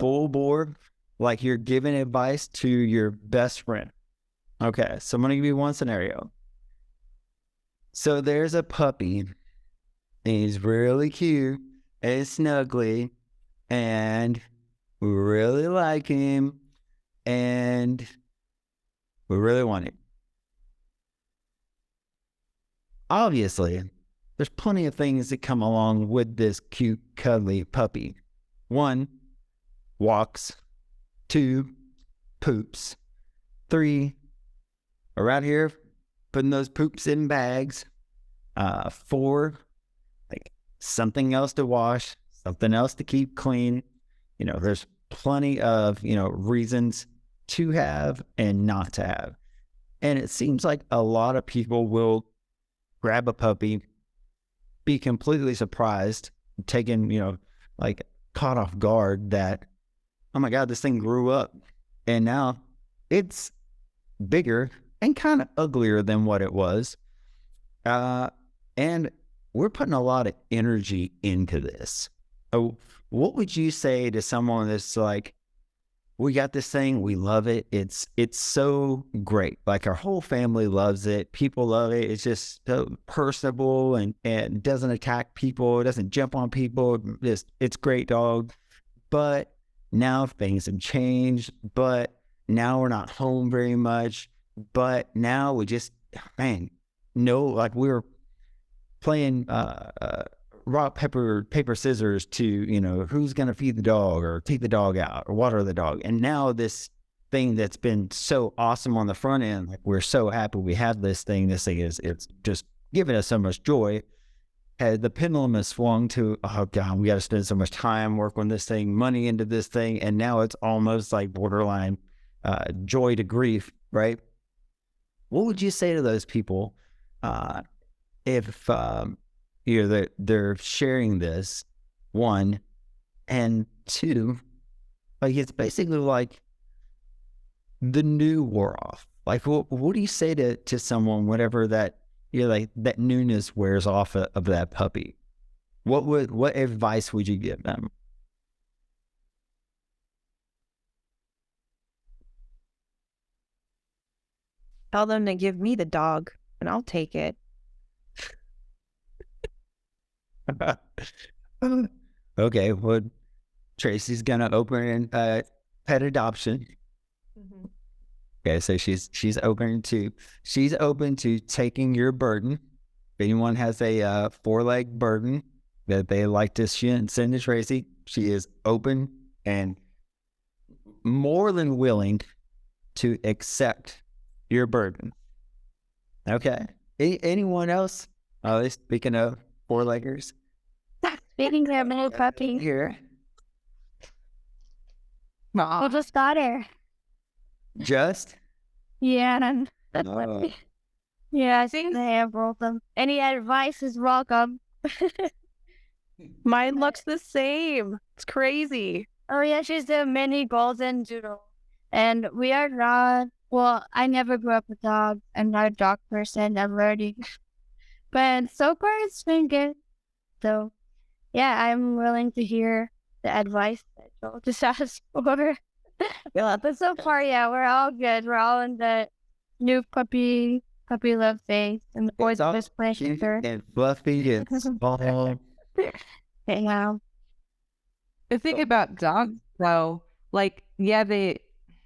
full bore, like you're giving advice to your best friend. Okay, so I'm gonna give you one scenario. So there's a puppy, and he's really cute and snuggly, and we really like him, and we really want him. Obviously, there's plenty of things that come along with this cute, cuddly puppy. One, walks. Two, poops. Three, around here, putting those poops in bags. Four, like something else to wash, something else to keep clean. There's plenty of, reasons to have and not to have. And it seems like a lot of people will grab a puppy, be completely surprised, taken, like caught off guard that, oh my God, this thing grew up and now it's bigger and kind of uglier than what it was. And we're putting a lot of energy into this. So what would you say to someone that's like, we got this thing, we love it. It's so great. Like our whole family loves it. People love it. It's just so personable and doesn't attack people. It doesn't jump on people. It's great dog. But now things have changed. But now we're not home very much. But now we just, like we were playing rock, paper, scissors to, who's going to feed the dog or take the dog out or water the dog. And now this thing that's been so awesome on the front end, like we're so happy we have this thing. This thing it's just giving us so much joy. The pendulum has swung to, oh God, we got to spend so much time, work on this thing, money into this thing. And now it's almost like borderline joy to grief, right? What would you say to those people if they're sharing this, one, and two, like it's basically like the new wore off. Like what do you say to someone whenever that like that newness wears off of that puppy? What advice would you give them? Tell them to give me the dog and I'll take it. Okay, well, Tracy's gonna open pet adoption. Mm-hmm. Okay, so she's open to taking your burden. If anyone has a 4-leg burden that they like to send to Tracy, she is open and more than willing to accept your burden. Okay. Anyone else? Speaking of 4-leggers. Speaking of new puppy. Here. We just got her. Just? Yeah. Yeah, I think they have both of them. Any advice is welcome. Mine looks the same. It's crazy. Oh yeah, she's the mini golden doodle. And we are not, well, I never grew up with dogs. I'm not a dog person. I'm learning. But so far it's been good. So yeah, I'm willing to hear the advice that Joel just asked for. But so far, yeah, we're all good. We're all in the new puppy love phase, and the boys are just playing her. And fluffy and small. Yeah. The thing about dogs, though, like, yeah, they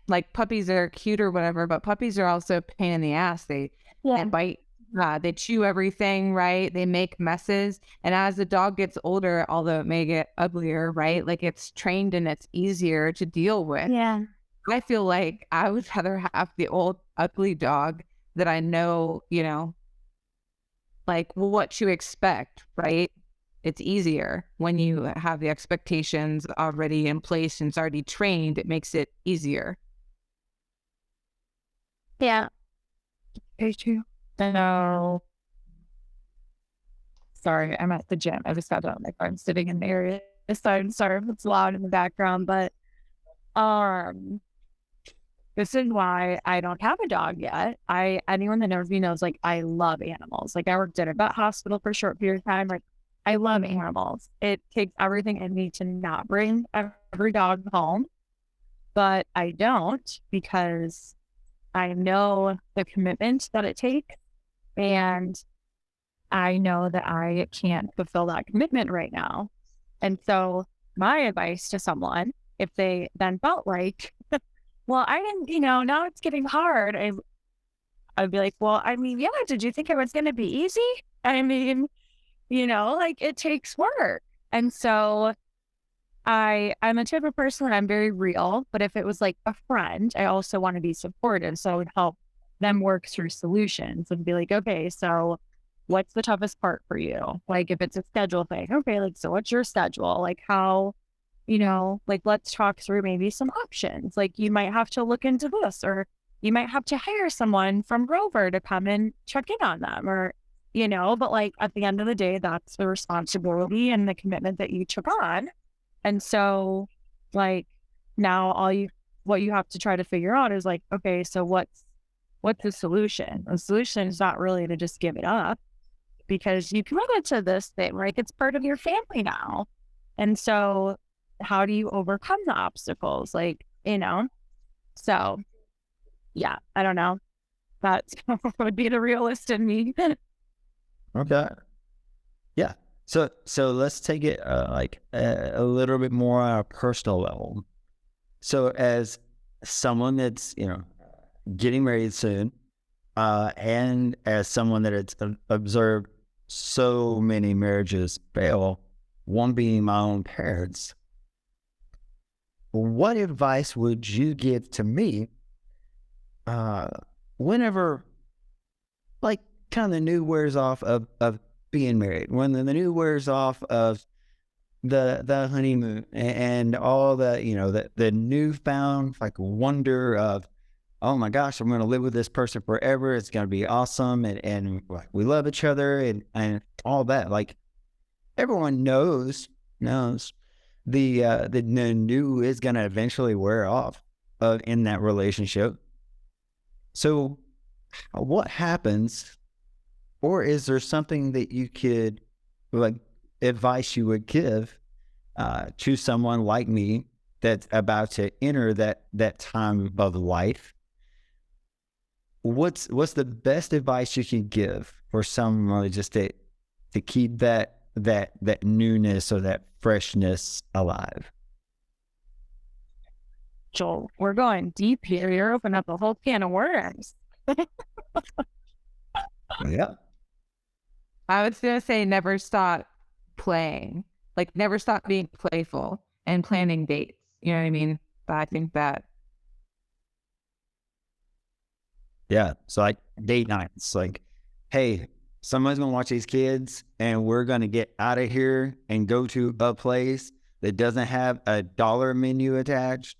like puppies are cute or whatever, but puppies are also a pain in the ass. They can't bite. They chew everything, right? They make messes. And as the dog gets older, although it may get uglier, right? Like it's trained and it's easier to deal with. Yeah. I feel like I would rather have the old ugly dog that I know, like what to expect, right? It's easier when you have the expectations already in place and it's already trained. It makes it easier. Yeah. Very true. No. Sorry, I'm at the gym. I just got done. Like I'm sitting in the area. Sorry if it's loud in the background, but this is why I don't have a dog yet. Anyone that knows me knows like I love animals. Like I worked at a vet hospital for a short period of time. Like I love animals. It takes everything in me to not bring every dog home, but I don't because I know the commitment that it takes, and I know that I can't fulfill that commitment right now. And so my advice to someone, if they then felt like, well, I didn't, now it's getting hard. I'd be like, well, I mean, yeah, did you think it was going to be easy? I mean, like it takes work. And so I'm a type of person where I'm very real, but if it was like a friend, I also want to be supportive. So I would help them work through solutions and be like, okay, so what's the toughest part for you? Like if it's a schedule thing, okay, like, so what's your schedule? Like how, like let's talk through maybe some options. Like you might have to look into this, or you might have to hire someone from Rover to come and check in on them, or, but like at the end of the day, that's the responsibility and the commitment that you took on. And so like now what you have to try to figure out is like, okay, so what's the solution? The solution is not really to just give it up because you committed to this thing, right? It's part of your family now. And so how do you overcome the obstacles? Like, so yeah, I don't know. That would be the realist in me. Okay. Yeah. So let's take it like a little bit more on a personal level. So as someone that's, getting married soon, and as someone that has observed so many marriages fail, one being my own parents, what advice would you give to me whenever, like, kind of the new wears off of being married, when the new wears off of the honeymoon and all the newfound like wonder of, oh my gosh, I'm going to live with this person forever. It's going to be awesome. And like, we love each other and all that. Like everyone knows the new is going to eventually wear off in that relationship. So what happens, or is there something that you could, like, advice you would give to someone like me that's about to enter that time of life? What's the best advice you can give for someone just to keep that newness or that freshness alive? Joel, we're going deep here. You're opening up a whole can of worms. Yeah. I was going to say never stop playing, like never stop being playful and planning dates. You know what I mean? But I think that. Yeah. So like date nights, like, hey, someone's going to watch these kids and we're going to get out of here and go to a place that doesn't have a dollar menu attached.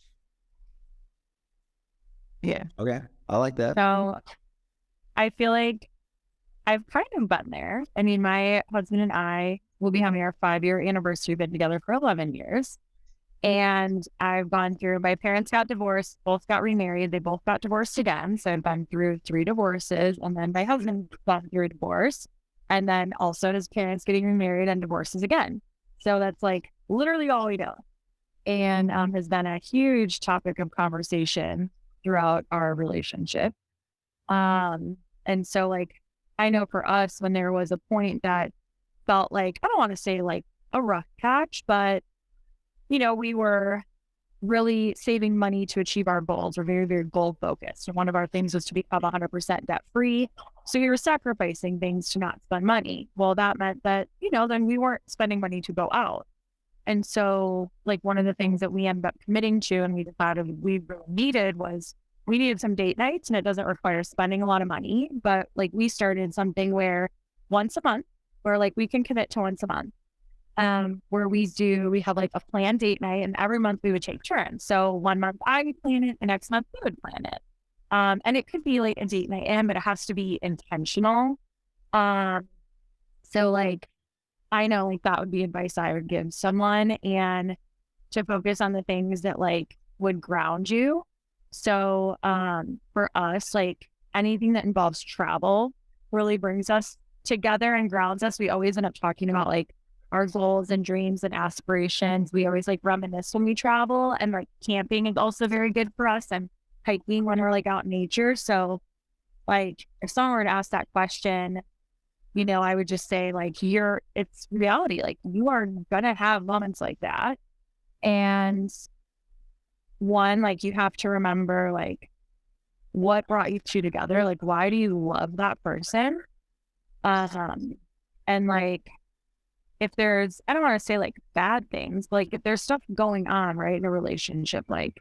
Yeah. Okay. I like that. So I feel like I've kind of been there. I mean, my husband and I will be having our 5-year anniversary. We've been together for 11 years. And I've gone through, my parents got divorced, both got remarried. They both got divorced again. So I've been through 3 divorces. And then my husband gone through a divorce. And then also his parents getting remarried and divorces again. So that's like literally all we know. And has been a huge topic of conversation throughout our relationship. And so like, I know for us, when there was a point that felt like, I don't want to say like a rough patch, but we were really saving money to achieve our goals. We're very, very goal focused. And one of our things was to become 100% debt free. So we were sacrificing things to not spend money. Well, that meant that, then we weren't spending money to go out. And so like one of the things that we ended up committing to and we decided we really needed was we needed some date nights, and it doesn't require spending a lot of money. But like we started something where once a month, where like we can commit to once a month. Where we have like a planned date night, and every month we would take turns. So one month I would plan it, the next month we would plan it. And it could be like a date night but it has to be intentional. So like, I know like that would be advice I would give someone, and to focus on the things that like would ground you. So, for us, like anything that involves travel really brings us together and grounds us. We always end up talking about like our goals and dreams and aspirations. We always like reminisce when we travel, and like camping is also very good for us, and hiking when we're like out in nature. So like if someone were to ask that question, you know, I would just say like it's reality. Like you are gonna have moments like that. And one, like you have to remember like what brought you two together. Like why do you love that person? And like if there's, I don't want to say like bad things, but like if there's stuff going on, right, in a relationship, like,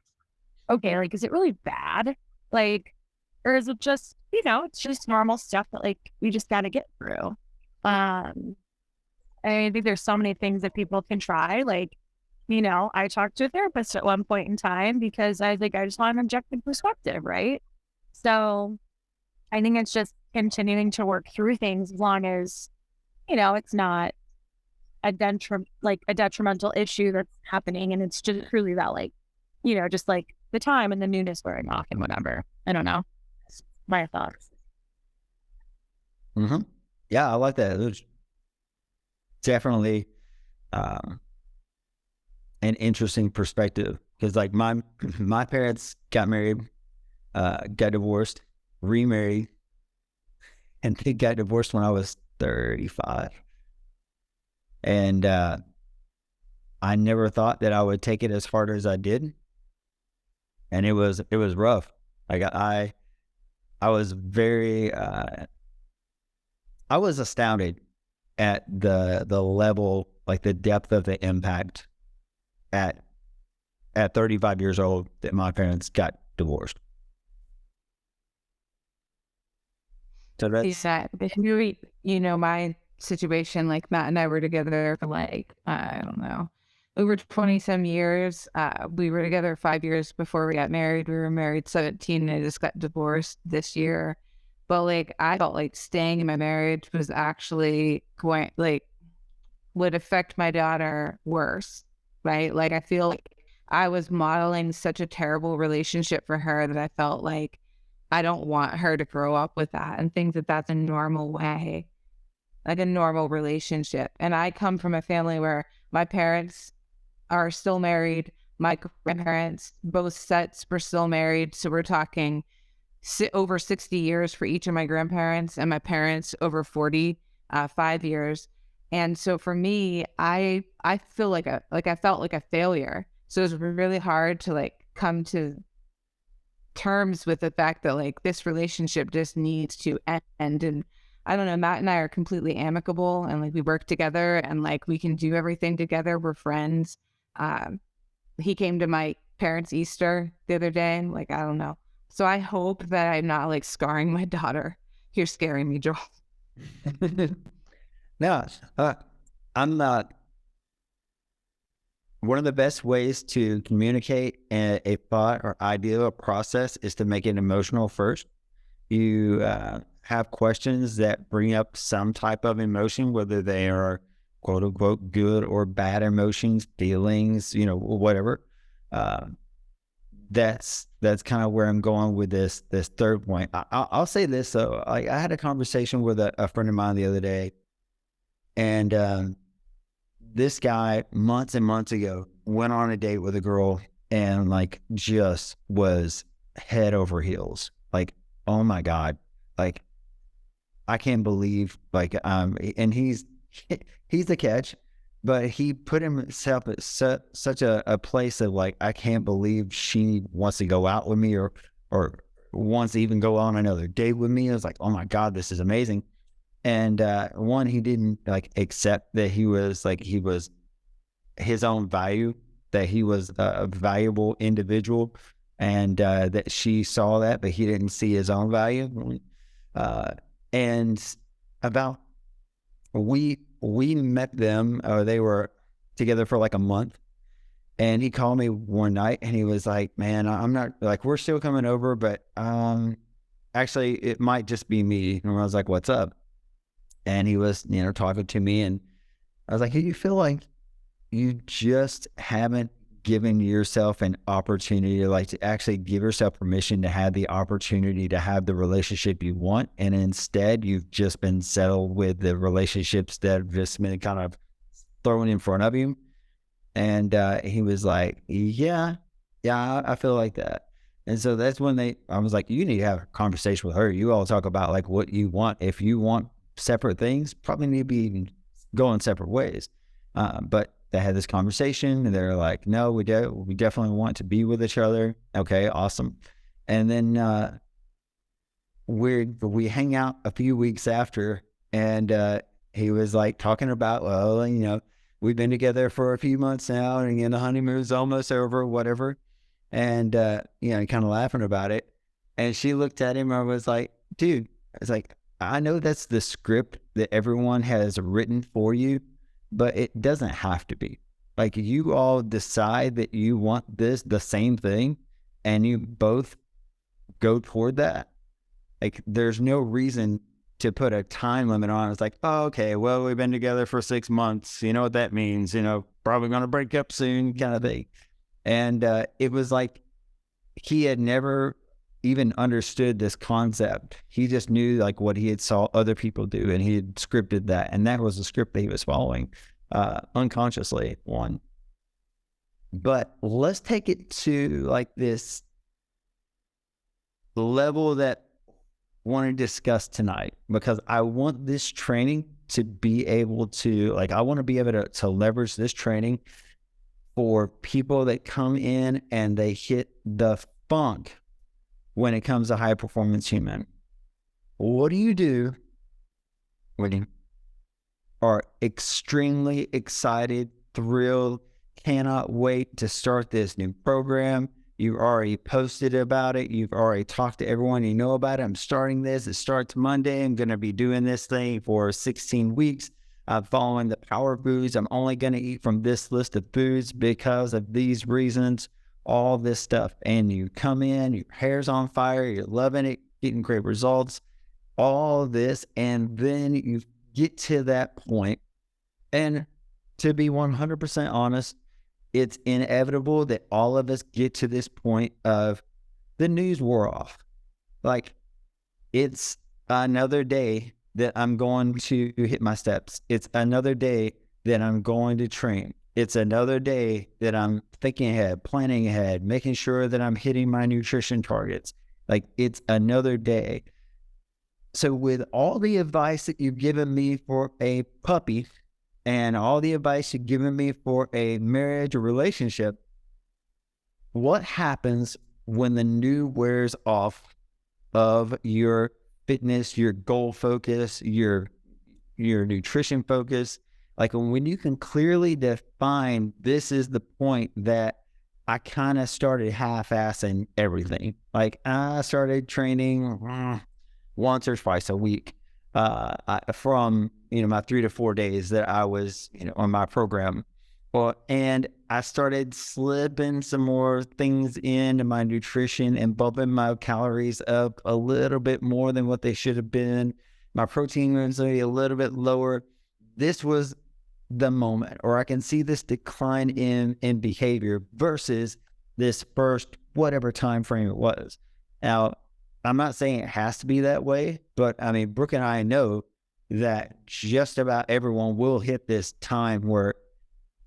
okay, like, is it really bad? Like, or is it just, you know, it's just normal stuff that like we just got to get through. I think there's so many things that people can try. Like, you know, I talked to a therapist at one point in time because I think I just want an objective perspective, right? So I think it's just continuing to work through things as long as, you know, it's not a detrimental issue that's happening, and it's just truly that like, you know, just like the time and the newness wearing off and whatever. I don't know. That's my thoughts. Mm-hmm. Yeah, I like that. There's definitely an interesting perspective because like my parents got married, got divorced, remarried, and they got divorced when I was 35. And I never thought that I would take it as hard as I did. And it was rough. Like I was very I was astounded at the level, like the depth of the impact at 35 years old that my parents got divorced. So that's you know, my situation, like Matt and I were together for like, I don't know, over 20 some years. We were together 5 years before we got married. We were married 17 and I just got divorced this year. But like, I felt like staying in my marriage was actually going, like, would affect my daughter worse, right? Like, I feel like I was modeling such a terrible relationship for her that I felt like I don't want her to grow up with that and think that that's a normal way, like a normal relationship. And I come from a family where my parents are still married. My grandparents, both sets, were still married. So we're talking over 60 years for each of my grandparents, and my parents over 5 years. And so for me, I feel like I felt like a failure. So it was really hard to like come to terms with the fact that like this relationship just needs to end. And I don't know, Matt and I are completely amicable, and like we work together, and like we can do everything together. We're friends. He came to my parents' Easter the other day, and like, I don't know. So I hope that I'm not like scarring my daughter. You're scaring me, Joel. No, I'm not. One of the best ways to communicate a thought or idea or process is to make it emotional first. You have questions that bring up some type of emotion, whether they are quote unquote good or bad emotions, feelings, you know, whatever. That's kind of where I'm going with this third point. I'll say this though. I had a conversation with a friend of mine the other day, and this guy months and months ago went on a date with a girl and like just was head over heels. Like, oh my God, like I can't believe like and he's the catch. But he put himself at such a place of like, I can't believe she wants to go out with me or wants to even go on another date with me. I was like, oh my God, this is amazing. And one, he didn't like accept that he was his own value, that he was a valuable individual, and that she saw that, but he didn't see his own value. And about we met them, they were together for like a month, and he called me one night and he was like, man, I'm not, like, we're still coming over, but actually it might just be me. And I was like, what's up? And he was, you know, talking to me, and I was like, hey, you feel like you just haven't given yourself an opportunity to like to actually give yourself permission to have the opportunity to have the relationship you want, and instead you've just been settled with the relationships that have just been kind of thrown in front of him. And he was like, yeah, I feel like that. And so that's when I was like, you need to have a conversation with her. You all talk about like what you want. If you want separate things, probably need to be going separate ways. But they had this conversation and they're like, no, we definitely want to be with each other. Okay, awesome. And then we hang out a few weeks after, and he was like talking about, well, you know, we've been together for a few months now, and again, the honeymoon's almost over, whatever. And you know, kind of laughing about it. And she looked at him and was like, dude, it's like, I know that's the script that everyone has written for you, but it doesn't have to be. Like, you all decide that you want the same thing, and you both go toward that. Like, there's no reason to put a time limit on it. It's like, oh, okay, well, we've been together for 6 months. You know what that means? You know, probably going to break up soon, kind of thing. And it was like he had never even understood this concept. He just knew like what he had saw other people do, and he had scripted that. And that was the script that he was following unconsciously, one. But let's take it to like this level that I want to discuss tonight, because I want this training to be able to, like, I want to be able to leverage this training for people that come in and they hit the funk when it comes to high performance human. What do you do when you are extremely excited, thrilled, cannot wait to start this new program? You've already posted about it. You've already talked to everyone you know about it. I'm starting this. It starts Monday. I'm going to be doing this thing for 16 weeks. I'm following the power foods. I'm only going to eat from this list of foods because of these reasons, all this stuff. And you come in, your hair's on fire, you're loving it, getting great results, all this. And then you get to that point. And to be 100% honest, it's inevitable that all of us get to this point of the news wore off. Like, it's another day that I'm going to hit my steps. It's another day that I'm going to train. It's another day that I'm thinking ahead, planning ahead, making sure that I'm hitting my nutrition targets. Like, it's another day. So with all the advice that you've given me for a puppy, and all the advice you've given me for a marriage or relationship, what happens when the new wears off of your fitness, your goal focus, your nutrition focus? Like, when you can clearly define, this is the point that I kind of started half-assing everything. Like, I started training once or twice a week. From, you know, my 3 to 4 days that I was, you know, on my program. Well, and I started slipping some more things into my nutrition and bumping my calories up a little bit more than what they should have been. My protein was a little bit lower. This was the moment, or I can see this decline in behavior versus this first whatever time frame it was. Now, I'm not saying it has to be that way, but I mean, Brooke and I know that just about everyone will hit this time where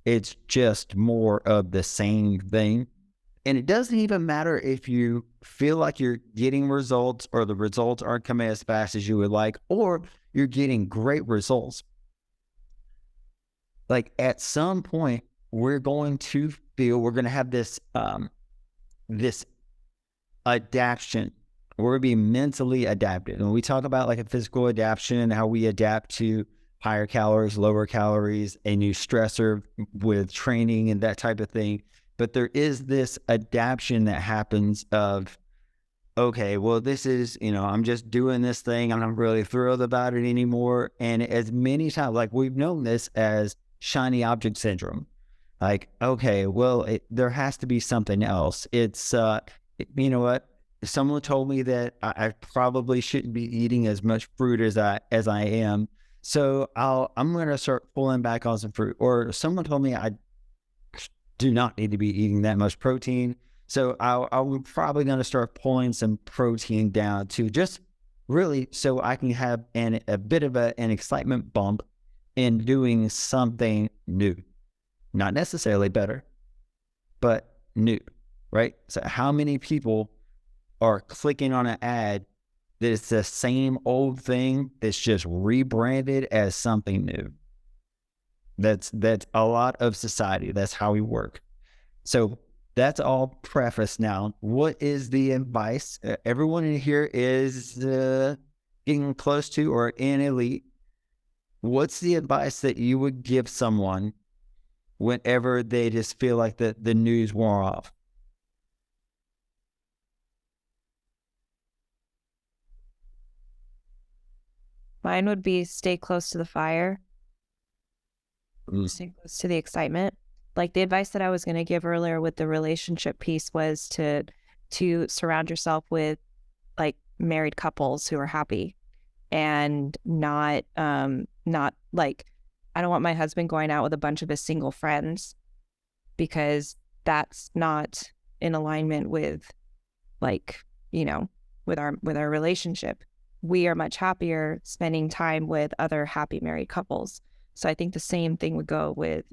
it's just more of the same thing. And it doesn't even matter if you feel like you're getting results or the results aren't coming as fast as you would like, or you're getting great results. Like, at some point, we're going to have this, this adaptation. We're going to be mentally adapted. And we talk about like a physical adaptation, how we adapt to higher calories, lower calories, a new stressor with training and that type of thing. But there is this adaptation that happens of, okay, well, this is, you know, I'm just doing this thing. I'm not really thrilled about it anymore. And as many times, like, we've known this as shiny object syndrome. Like, okay, well, there has to be something else. It's, you know what? Someone told me that I probably shouldn't be eating as much fruit as I am. So I'm going to start pulling back on some fruit. Or someone told me I do not need to be eating that much protein. So I'm probably going to start pulling some protein down too, just really so I can have a bit of an excitement bump in doing something new, not necessarily better, but new, right? So how many people are clicking on an ad that is the same old thing that's just rebranded as something new? That's a lot of society. That's how we work. So that's all preface now. What is the advice? Everyone in here is getting close to or in elite. What's the advice that you would give someone whenever they just feel like the news wore off? Mine would be stay close to the fire, stay close to the excitement. Like the advice that I was going to give earlier with the relationship piece was to surround yourself with like married couples who are happy and not like, I don't want my husband going out with a bunch of his single friends, because that's not in alignment with like, you know, with our relationship. We are much happier spending time with other happy married couples. So I think the same thing would go with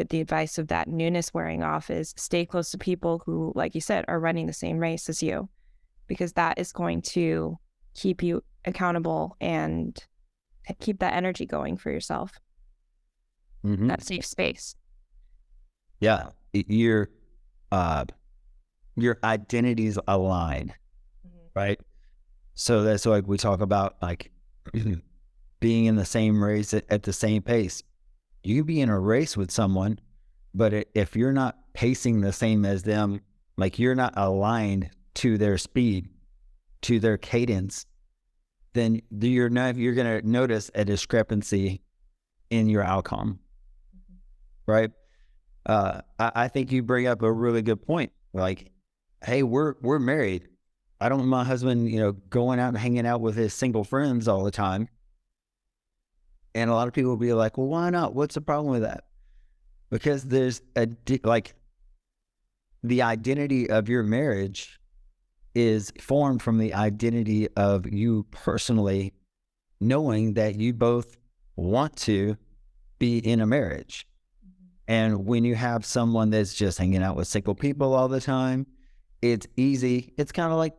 the advice of that newness wearing off, is stay close to people who, like you said, are running the same race as you, because that is going to keep you accountable and keep that energy going for yourself. Mm-hmm. That safe space. Yeah. Your identities align, right? So that's like we talk about, like being in the same race at the same pace. You can be in a race with someone, but if you're not pacing the same as them, like you're not aligned to their speed, to their cadence, then you're going to notice a discrepancy in your outcome, right? I think you bring up a really good point. Like, hey, we're married. I don't want my husband, going out and hanging out with his single friends all the time. And a lot of people will be like, well, why not? What's the problem with that? Because there's the identity of your marriage is formed from the identity of you personally knowing that you both want to be in a marriage. And when you have someone that's just hanging out with single people all the time, it's easy. It's kind of like,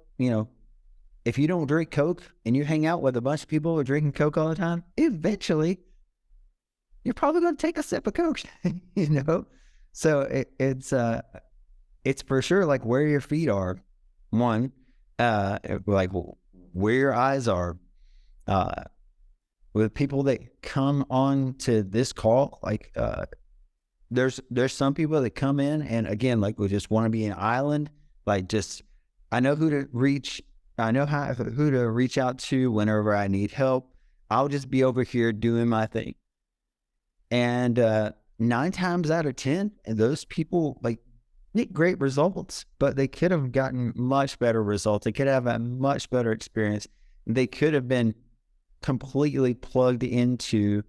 if you don't drink Coke and you hang out with a bunch of people who are drinking Coke all the time, eventually you're probably going to take a sip of Coke, So it's for sure like where your feet are, one, like where your eyes are, with people that come on to this call, like there's some people that come in and again, like we just want to be an island, like just I know who to reach out to whenever I need help. I'll just be over here doing my thing. And 9 times out of 10, those people like get great results, but they could have gotten much better results. They could have a much better experience. They could have been completely plugged into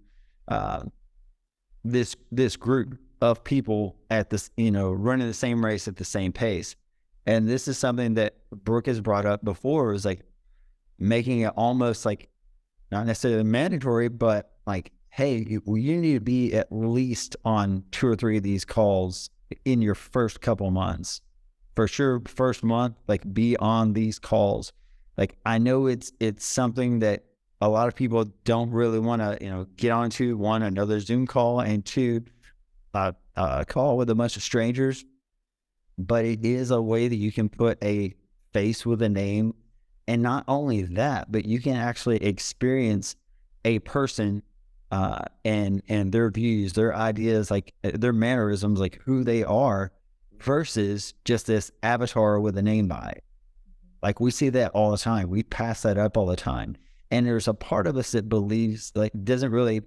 this group of people at this, running the same race at the same pace. And this is something that Brooke has brought up before, is like making it almost like not necessarily mandatory, but like, hey, you need to be at least on 2 or 3 of these calls in your first couple months. For sure, first month, like be on these calls. Like I know it's something that a lot of people don't really want to, get onto. One, another Zoom call, and 2, a call with a bunch of strangers. But it is a way that you can put a face with a name. And not only that, but you can actually experience a person and their views, their ideas, like their mannerisms, like who they are, versus just this avatar with a name by it. Like we see that all the time. We pass that up all the time. And there's a part of us that believes, like, doesn't really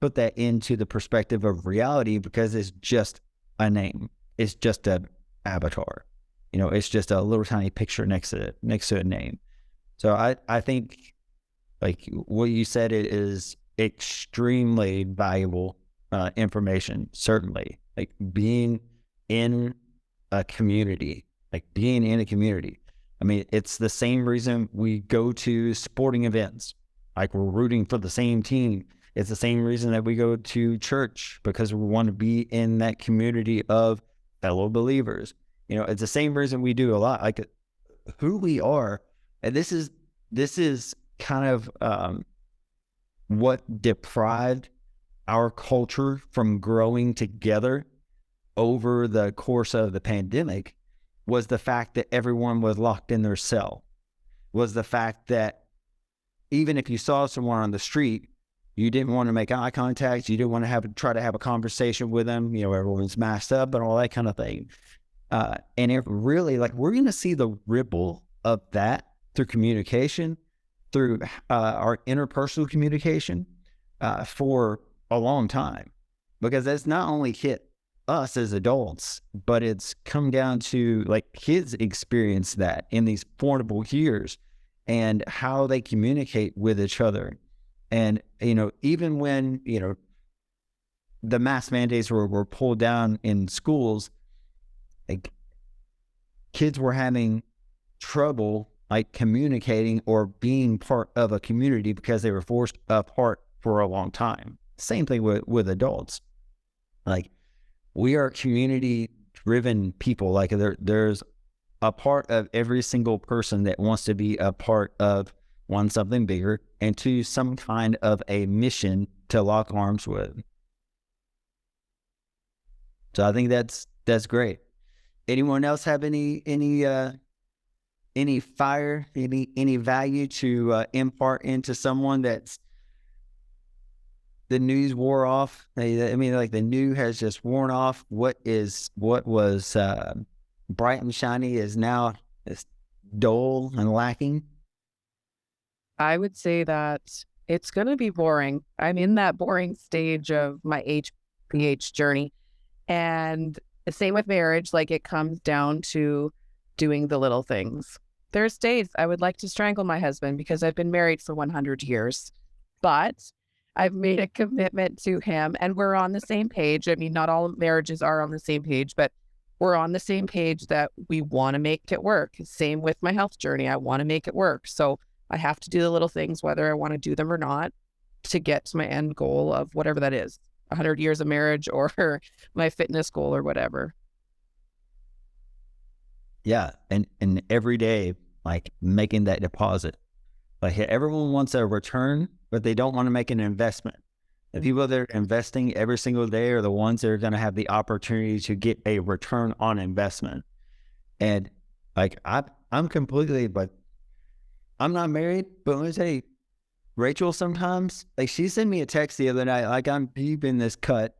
put that into the perspective of reality because it's just a name. It's just a avatar. It's just a little tiny picture next to a name. So I think like what you said, it is extremely valuable information, certainly. Like being in a community, I mean, it's the same reason we go to sporting events. Like we're rooting for the same team. It's the same reason that we go to church, because we want to be in that community of fellow believers. You know, it's the same reason we do a lot, like who we are. And this is kind of what deprived our culture from growing together over the course of the pandemic, was the fact that everyone was locked in their cell, was the fact that even if you saw someone on the street, you didn't want to make eye contact, you didn't want to try to have a conversation with them, you know, everyone's masked up and all that kind of thing. And it really, like, we're going to see the ripple of that through communication, through our interpersonal communication for a long time, because that's not only hit us as adults, but it's come down to, like, kids experience that in these formidable years and how they communicate with each other. And, you know, even when, you know, the mask mandates were pulled down in schools, like, kids were having trouble, like, communicating or being part of a community because they were forced apart for a long time. Same thing with adults. Like, we are community-driven people. Like, there's a part of every single person that wants to be a part of, one, something bigger, and two, some kind of a mission to lock arms with. So I think that's great. Anyone else have any fire, any value to impart into someone that's the news wore off? I mean, like, the new has just worn off. What was bright and shiny is now dull and lacking. I would say that it's going to be boring. I'm in that boring stage of my HPH journey. And the same with marriage, like, it comes down to doing the little things. There's days I would like to strangle my husband because I've been married for 100 years, but I've made a commitment to him and we're on the same page. I mean, not all marriages are on the same page, but we're on the same page that we want to make it work. Same with my health journey. I want to make it work. So I have to do the little things, whether I want to do them or not, to get to my end goal of whatever that is, 100 years of marriage or my fitness goal or whatever. Yeah. And every day, like, making that deposit. Like, everyone wants a return, but they don't want to make an investment. The people that are investing every single day are the ones that are going to have the opportunity to get a return on investment. And, like, I'm completely, but I'm not married, but let me tell you, Rachel sometimes, like, she sent me a text the other night, like, I'm deep in this cut.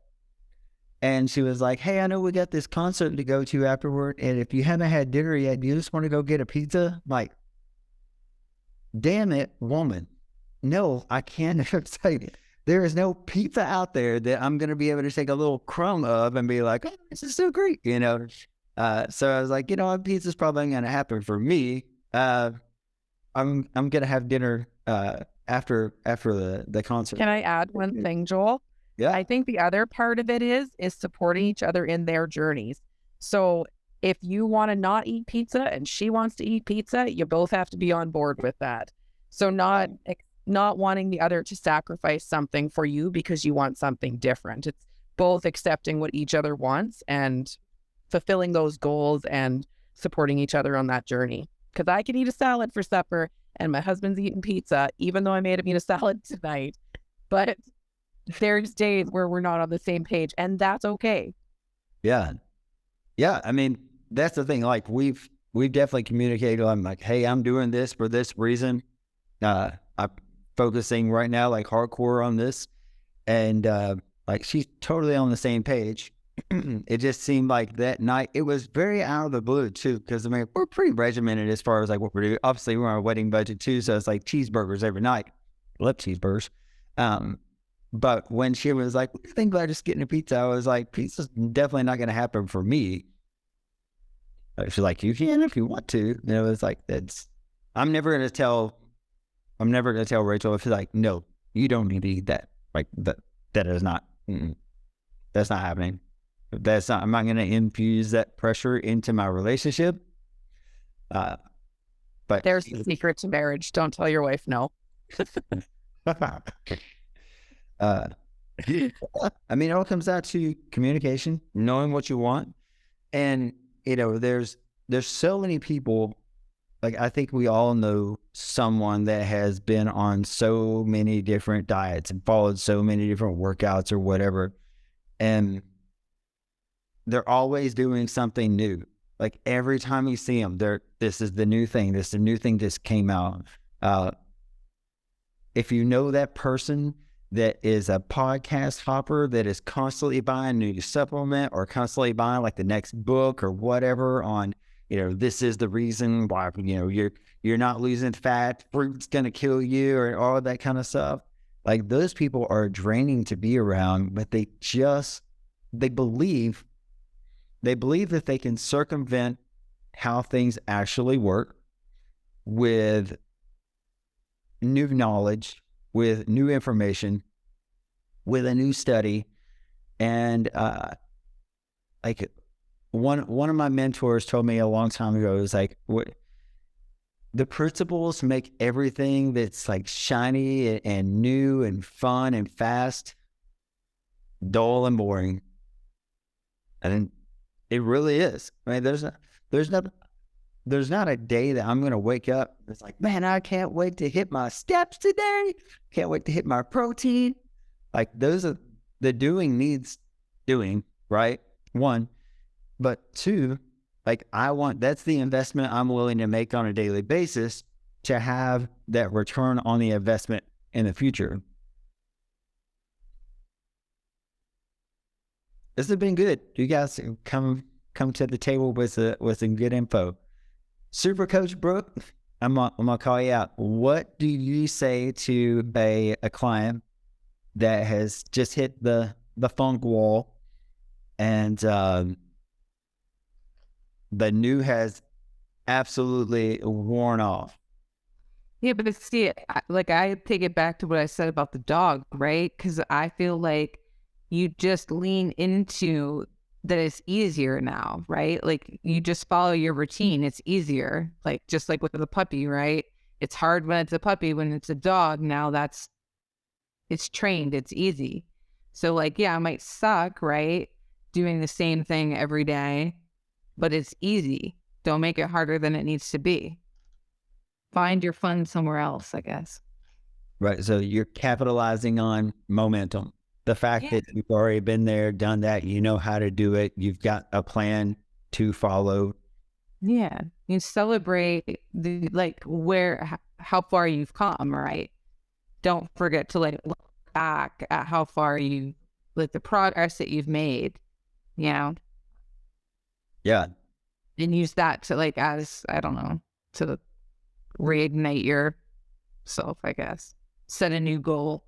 And she was like, hey, I know we got this concert to go to afterward, and if you haven't had dinner yet, do you just want to go get a pizza? I'm like, damn it, woman. No, I can't say there is no pizza out there that I'm going to be able to take a little crumb of and be like, oh, this is so great, you know? So I was like, you know, pizza's probably going to happen for me. I'm going to have dinner after the concert. Can I add one thing, Joel? Yeah. I think the other part of it is supporting each other in their journeys. So if you want to not eat pizza and she wants to eat pizza, you both have to be on board with that. So not wanting the other to sacrifice something for you because you want something different. It's both accepting what each other wants and fulfilling those goals and supporting each other on that journey. Because I can eat a salad for supper and my husband's eating pizza, even though I made him eat a salad tonight. But there's days where we're not on the same page, and that's okay. Yeah. Yeah. I mean, that's the thing. Like, we've definitely communicated. I'm like, hey, I'm doing this for this reason. I'm focusing right now, like, hardcore on this. And like, she's totally on the same page. It just seemed like that night, it was very out of the blue too, because I mean, we're pretty regimented as far as, like, what we're doing. Obviously, we're on a wedding budget too, so it's like cheeseburgers every night. Love cheeseburgers. But when she was like, what do you think about just getting a pizza? I was like, pizza's definitely not going to happen for me. She's like, you can if you want to. And it was like, I'm never going to tell Rachel if she's like, no, you don't need to eat that. Like, that is not, that's not happening. I'm not going to infuse that pressure into my relationship. But There's the secret to marriage. Don't tell your wife no. Uh, I mean, it all comes down to communication, knowing what you want. And, there's so many people, like, I think we all know someone that has been on so many different diets and followed so many different workouts or whatever. And they're always doing something new. Like every time you see them, this is the new thing. This is the new thing just came out. If you know that person that is a podcast hopper that is constantly buying new supplement or constantly buying like the next book or whatever on, this is the reason why, you're not losing fat, fruit's going to kill you, or all of that kind of stuff. Like those people are draining to be around, but they believe that they can circumvent how things actually work with new knowledge, with new information, with a new study. And like one of my mentors told me a long time ago, it was like, the principles make everything that's like shiny and new and fun and fast dull and boring. And it really is. I mean, there's not a day that I'm going to wake up. It's like, man, I can't wait to hit my steps today. Can't wait to hit my protein. Like those are the doing needs doing, right? One, but two, like that's the investment I'm willing to make on a daily basis to have that return on the investment in the future. This has been good. You guys come to the table with some good info. Super Coach Brooke, I'm gonna call you out. What do you say to a client that has just hit the funk wall and the new has absolutely worn off? Yeah, but see, I take it back to what I said about the dog, right? Because I feel like you just lean into that it's easier now, right? Like you just follow your routine. It's easier. Like just like with the puppy, right? It's hard when it's a puppy. When it's a dog, now it's trained. It's easy. So like, yeah, it might suck, right? Doing the same thing every day, but it's easy. Don't make it harder than it needs to be. Find your fun somewhere else, I guess. Right. So you're capitalizing on momentum. The fact that you've already been there, done that, you know how to do it. You've got a plan to follow. Yeah. You celebrate how far you've come, right? Don't forget to look back at how far the progress that you've made, Yeah. And use that to as, I don't know, to reignite yourself, I guess. Set a new goal.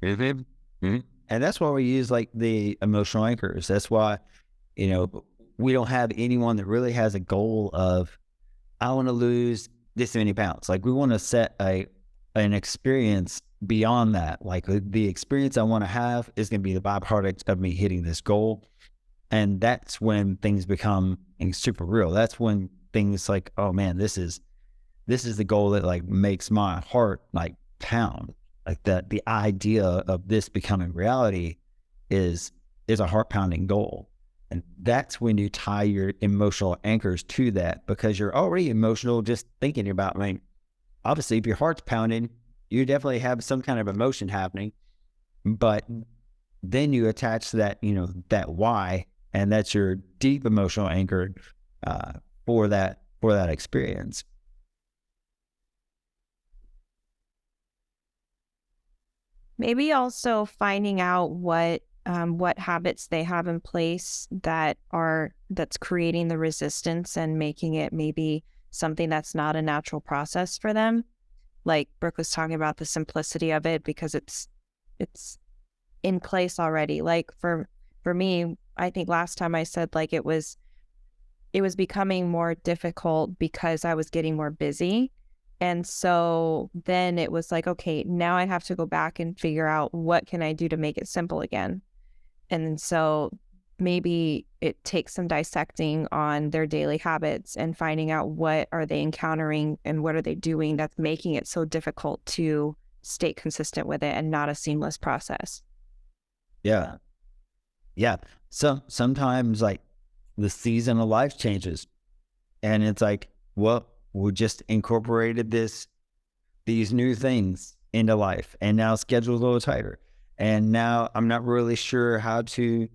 Mm-hmm. Mm-hmm. And that's why we use the emotional anchors. That's why, we don't have anyone that really has a goal of, I want to lose this many pounds. Like we want to set an experience beyond that. Like the experience I want to have is going to be the byproduct of me hitting this goal. And that's when things become super real. That's when things like, oh man, this is the goal that makes my heart pound. Like the idea of this becoming reality is a heart pounding goal. And that's when you tie your emotional anchors to that, because you're already emotional just thinking about, obviously if your heart's pounding, you definitely have some kind of emotion happening, but then you attach that, that why, and that's your deep emotional anchor for that experience. Maybe also finding out what habits they have in place that's creating the resistance and making it maybe something that's not a natural process for them. Like Brooke was talking about the simplicity of it because it's in place already. Like for me, I think last time I said it was becoming more difficult because I was getting more busy. And so then it was okay, now I have to go back and figure out what can I do to make it simple again. And so maybe it takes some dissecting on their daily habits and finding out what are they encountering and what are they doing that's making it so difficult to stay consistent with it and not a seamless process. Yeah. Yeah. So sometimes like the season of life changes and it's like, well, we just incorporated these new things into life and now schedule's a little tighter. And now I'm not really sure how to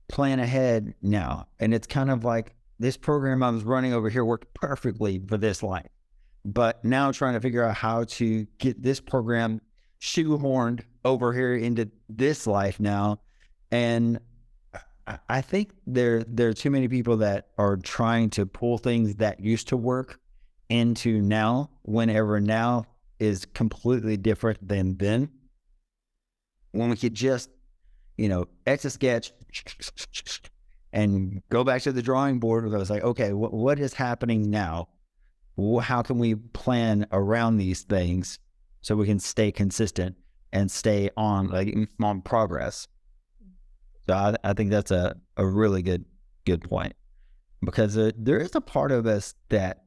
plan ahead now. And it's kind of like this program I was running over here worked perfectly for this life. But now trying to figure out how to get this program shoehorned over here into this life now. And I think there are too many people that are trying to pull things that used to work into now, whenever now is completely different than then. When we could just, etch a sketch and go back to the drawing board. I was like, okay, what is happening now? How can we plan around these things so we can stay consistent and stay on progress? So I think that's a really good point, because there is a part of us that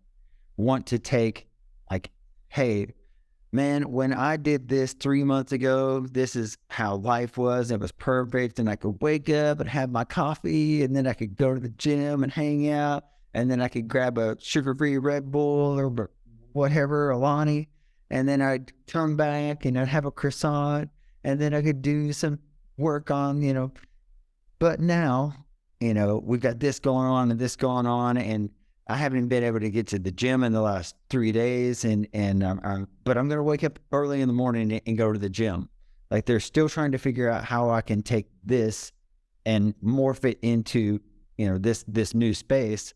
want to take like, hey, man, when I did this 3 months ago, this is how life was. It was perfect. And I could wake up and have my coffee, and then I could go to the gym and hang out. And then I could grab a sugar-free Red Bull or whatever, Alani. And then I'd come back and I'd have a croissant. And then I could do some work on, But now, we've got this going on and this going on. And I haven't been able to get to the gym in the last 3 days. But I'm going to wake up early in the morning and go to the gym. Like, they're still trying to figure out how I can take this and morph it into, this new space.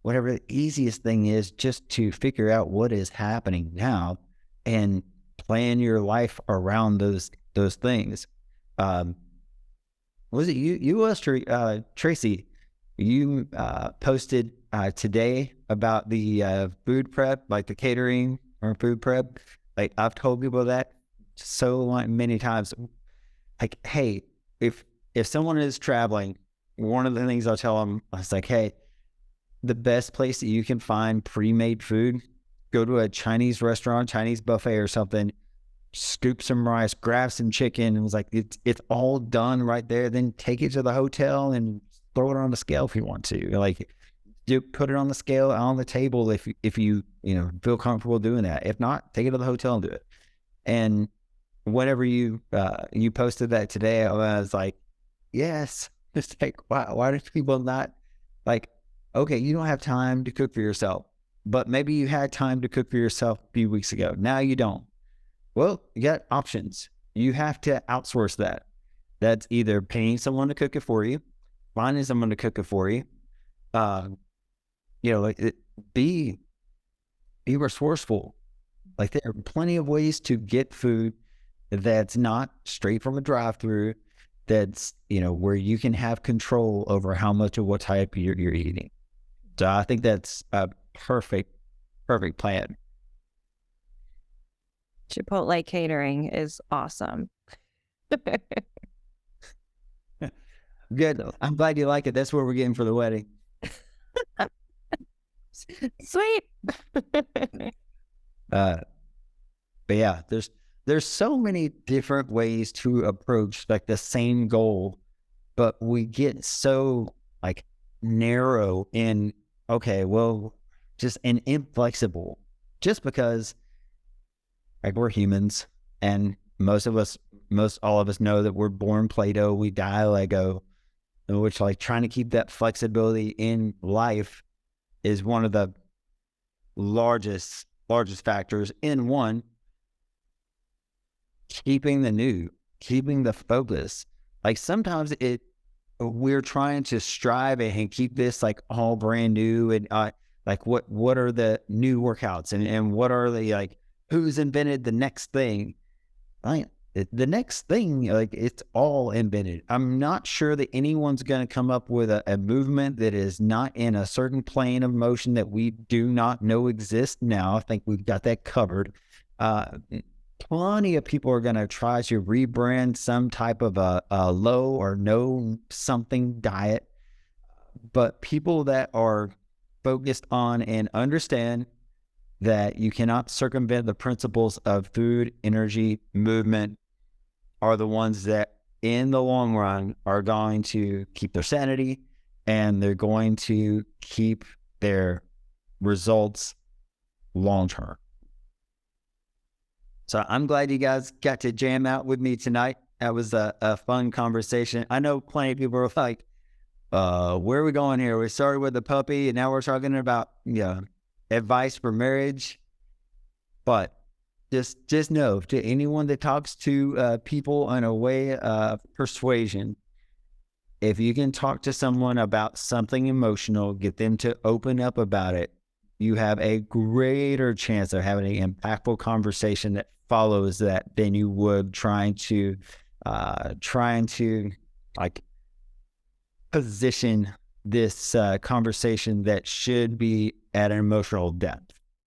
Whatever the easiest thing is, just to figure out what is happening now and plan your life around those things. Was it you, Tracy? You posted today about the food prep, like the catering or food prep. Like, I've told people that so many times. Like, hey, if someone is traveling, one of the things I'll tell them is like, hey, the best place that you can find pre-made food, go to a Chinese restaurant, Chinese buffet or something, scoop some rice, grab some chicken, and it's all done right there. Then take it to the hotel and throw it on the scale if you want to. Like, you put it on the scale on the table if you feel comfortable doing that. If not, take it to the hotel and do it. And whenever you posted that today, I was like, yes. It's like, why do people not like? Okay, you don't have time to cook for yourself, but maybe you had time to cook for yourself a few weeks ago. Now you don't. Well, you got options. You have to outsource that. That's either paying someone to cook it for you, finding someone to cook it for you. Be resourceful. Like, there are plenty of ways to get food that's not straight from a drive-through. That's where you can have control over how much of what type you're eating. So I think that's a perfect plan. Chipotle catering is awesome. Good. I'm glad you like it. That's what we're getting for the wedding. Sweet. But yeah, there's so many different ways to approach like the same goal, but we get so like narrow in, okay, well, just and inflexible, just because like we're humans, and most all of us know that we're born Play-Doh, we die Lego, which like trying to keep that flexibility in life is one of the largest factors in one, keeping the focus. Like, sometimes we're trying to strive and keep this like all brand new and like what are the new workouts and what are the like who's invented the next thing. Like, the next thing, like, it's all invented. I'm not sure that anyone's going to come up with a movement that is not in a certain plane of motion that we do not know exists now. I think we've got that covered. Plenty of people are going to try to rebrand some type of a low or no something diet. But people that are focused on and understand that you cannot circumvent the principles of food, energy, movement are the ones that in the long run are going to keep their sanity, and they're going to keep their results long term. So I'm glad you guys got to jam out with me tonight. That was a fun conversation. I know plenty of people are like, where are we going here? We started with the puppy and now we're talking about advice for marriage. But just know, to anyone that talks to people in a way of persuasion, if you can talk to someone about something emotional, get them to open up about it, you have a greater chance of having an impactful conversation that follows that than you would trying to like position this conversation that should be at an emotional depth.